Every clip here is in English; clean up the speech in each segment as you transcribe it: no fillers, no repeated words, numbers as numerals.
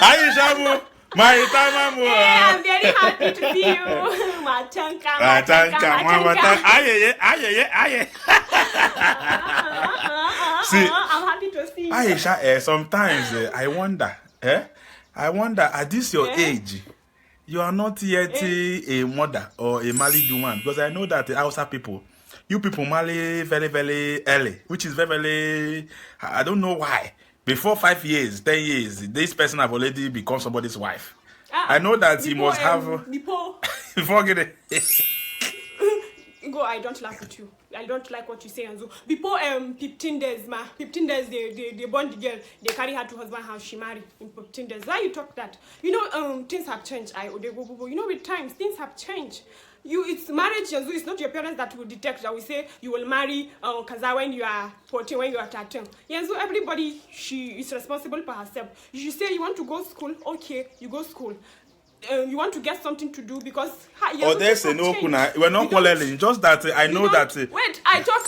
Aisha, my time, I'm very happy to see you. See, I'm happy to see you. Aisha, sometimes I wonder, at this your age, you are not yet a mother or a married woman, because I know that the Hausa people, you people marry very, very early, which is very, very, I don't know why. Before 5 years, 10 years, this person have already become somebody's wife. I know that he must have. Before getting. Go, I don't laugh at you. I don't like what you say, Anzo. Before 15 days, 15 days they born the girl, they carry her to husband house, she marry in 15 days. Why you talk that? You know, things have changed. You know, with times things have changed. It's marriage, Yanzu. It's not your parents that will detect that will say you will marry Kaza when you are 14, when you are 13. Yanzu, everybody, she is responsible for herself. You should say you want to go school, okay, you go school. You want to get something to do because there's a no kuna. We're not quarreling. Just that I know that. Wait, I talk.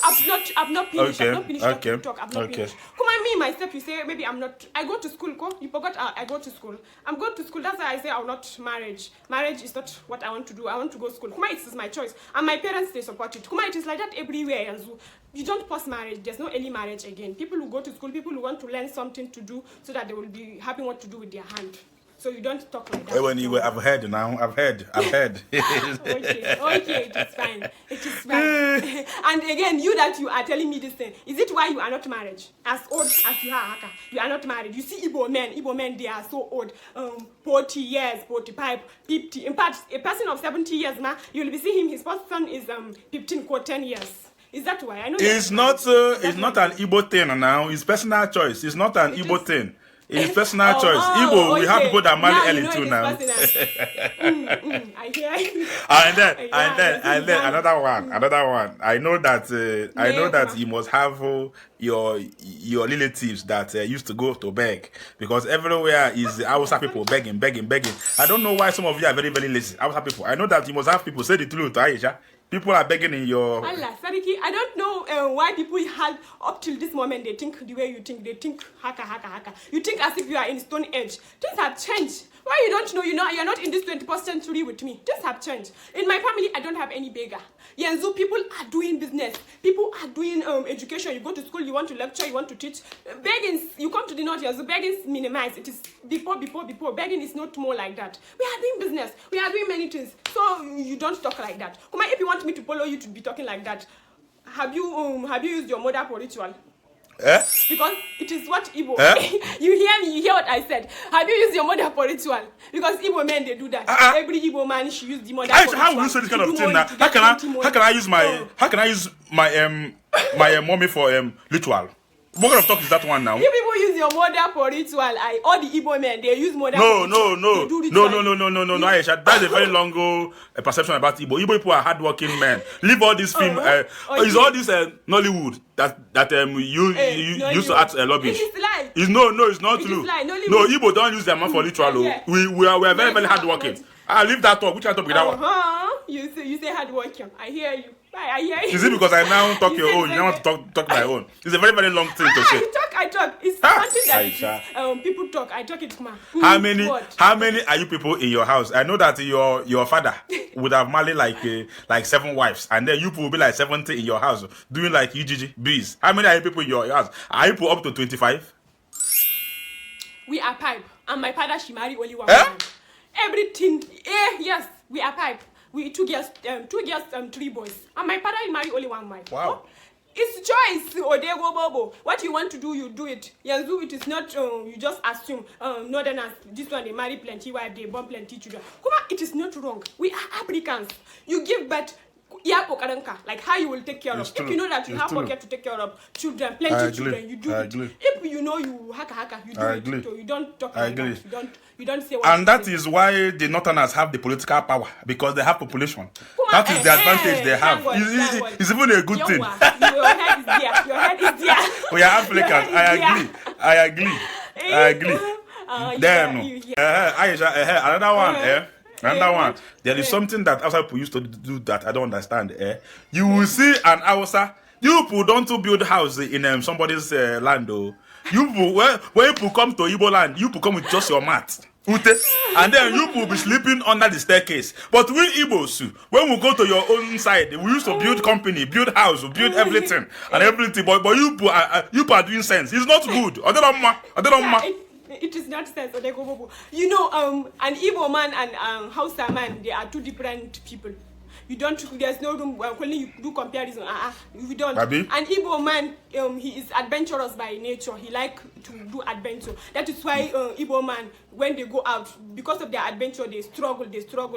I've not finished. Okay. I've not finished. Okay. Talk. I've not finished. Come on, me myself. You say maybe I'm not. I go to school. You forgot. I go to school. I'm going to school. That's why I say I'll not marriage. Marriage is not what I want to do. I want to go to school. Come on, it is my choice, and my parents they support it. Come on, it is like that everywhere. And so you don't post marriage. There's no early marriage again. People who go to school, people who want to learn something to do, so that they will be having what to do with their hand. So you don't talk like that. When you I've heard now. I've heard. Okay, it is fine. It is fine. And again, you are telling me this thing. Is it why you are not married? As old as you are, Haka, you are not married. You see Igbo men, they are so old. 40 years, 45, 50. In fact, a person of 70 years, you will be seeing him, his first son is 15 or 10 years. Is that why? I know it's not an Igbo thing now. It's personal choice. It's not an Igbo thing. It's personal choice. Igbo, we have people that marry early too now. I hear you. And then another one. I know that you must have your relatives that used to go to beg, because everywhere is Hausa people begging. I don't know why some of you are very, very lazy. Hausa people. I know that you must have people say the truth, Aisha. People are begging in your... Allah, Sariki, I don't know why people had, up till this moment, they think the way you think. They think, haka. You think as if you are in Stone Age. Things have changed. Why you don't know? You're not in this 21st century with me. Things have changed. In my family, I don't have any beggar. Yanzu, people are doing business. People are doing education. You go to school, you want to lecture, you want to teach. Begging, you come to the north, Yanzu, begging is minimized. It is before. Begging is not more like that. We are doing business. We are doing many things. So you don't talk like that. Kuma, if you want me to follow you to be talking like that, have you used your mother for ritual? Because it is what Igbo. You hear me? You hear what I said? Have you used your mother for ritual? Because Igbo men they do that. Every Igbo man she use the mother. How will you say this kind of thing now? How can I use my mommy for ritual? What kind of talk is that one now? You people use your mother for ritual. All the Igbo men they use mother. No, Aisha. That's a very long perception about Igbo. Igbo people are hardworking men. Leave all this film. Is all this Nollywood that you used to act lobbies? It is lie. It's not true. No, Igbo don't use their man for ritual. We are very, very hardworking. I leave that talk. Which I talk with that one? You say hardworking. I hear you. I hear you. Is it because I now talk your own? You now want to talk my own? It's a very, very long thing to say. I talk. It's something that people talk. I talk it, man. How many are you people in your house? I know that your father would have married like 7 wives, and then you people will be like 70 in your house doing like UGG bees. How many are you people in your house? Are you people up to 25? We are pipe, and my father she married only one woman. Everything. Yes, we are pipe. We 2 girls, 3 boys. And my father married only one wife. Wow. It's choice, Odego Bobo. What you want to do, you do it. Yanzu, it is not, you just assume, Northerners, this one, they marry plenty wife, they born plenty children. Kuma, it is not wrong. We are Africans. You give birth, like how you will take care of. If you know that you have pocket to take care of children, plenty children, you do it. If you know you haka, you do it. So you don't talk like that. You don't say what. And that is why the Northerners have the political power, because they have population. That is the advantage they have. It's even a good thing. Your head is there. We are Africans. I agree. Aisha, another one. Another one. There is something that Hausa people used to do that I don't understand. You will see an Hausa. You people don't build house in somebody's land. You people, when you people come to Igbo land, you people come with just your mat. Ute. And then you will be sleeping under the staircase. But we Igbos, when we go to your own side, we used to build company, build house, build everything and everything. But you people are doing sense. It's not good. It is not sense. You know, an Igbo man and Hausa man, they are two different people. You don't. There's no room. Only you do comparison. You don't. Babi? An Igbo man, he is adventurous by nature. He like to do adventure. That is why Igbo man, when they go out, because of their adventure, they struggle.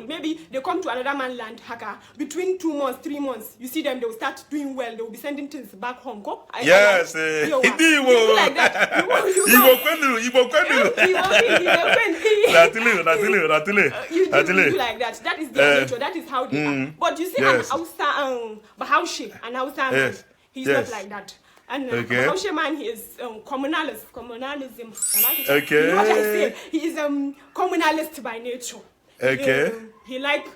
Maybe they come to another man land, Haka. Between 2 months, 3 months, you see them. They will start doing well. They will be sending things back home. Go. Yes. You do like that. You do like that. That is their nature. That is how they are. But you see, an Hausa, Bahaushe, an Hausa man, he's not like that. And Bahaushe man, he is communalism. Okay. You know what I say? He is communalist by nature. Okay. He like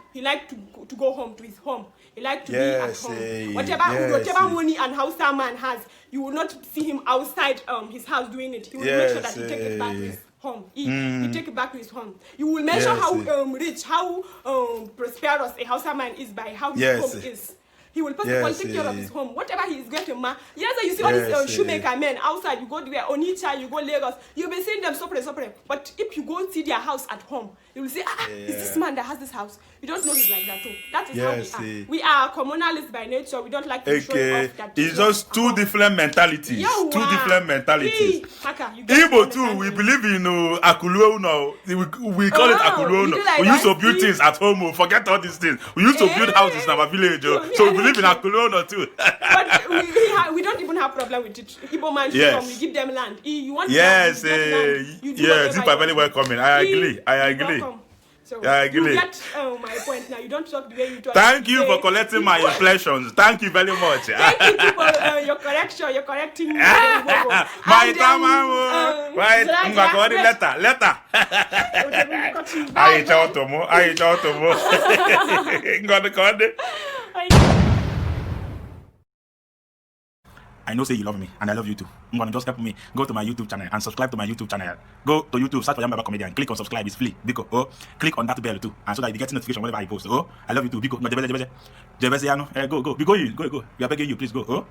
to go home to his home. He like to be at home. Whatever money an Hausa man has, you will not see him outside his house doing it. He will make sure that he take it back to his home. He take it back to his home. You will measure how rich, how prosperous a Hausa man is by how his home is. He will first take care of his home. Whatever he is getting, you see all these shoemaker men outside, you go there, Onitsha, you go Lagos, you'll be seeing them separate. But if you go see their house at home, you will say, is this man that has this house? You don't know he's like that too. That is how we are. We are communalists by nature. We don't like to show off that. It's just two different mentalities. Igbo too, we believe in Akuluo now. We call it Akuluo. Like we used to build things at home. Forget all these things. We used to build houses in our village. So we believe in Akuluo too. But we don't even have problem with it. Igbo man come, we give them land. You want land, you are very welcoming. I agree. So you get my point now. You don't talk the way you talk. Thank you for collecting my impressions. Thank you very much. Thank you for your correction. You're correcting me. My time, right? I'm going to letter. I tell Tomo. I know say you love me and I love you too. I'm gonna just help me go to my YouTube channel and subscribe to my YouTube channel. Go to YouTube, search for Yamba Comedian, click on subscribe, it's free. Biko, click on that bell too, and so that you get notification whenever I post. I love you too. Biko, go. You are begging you, please go.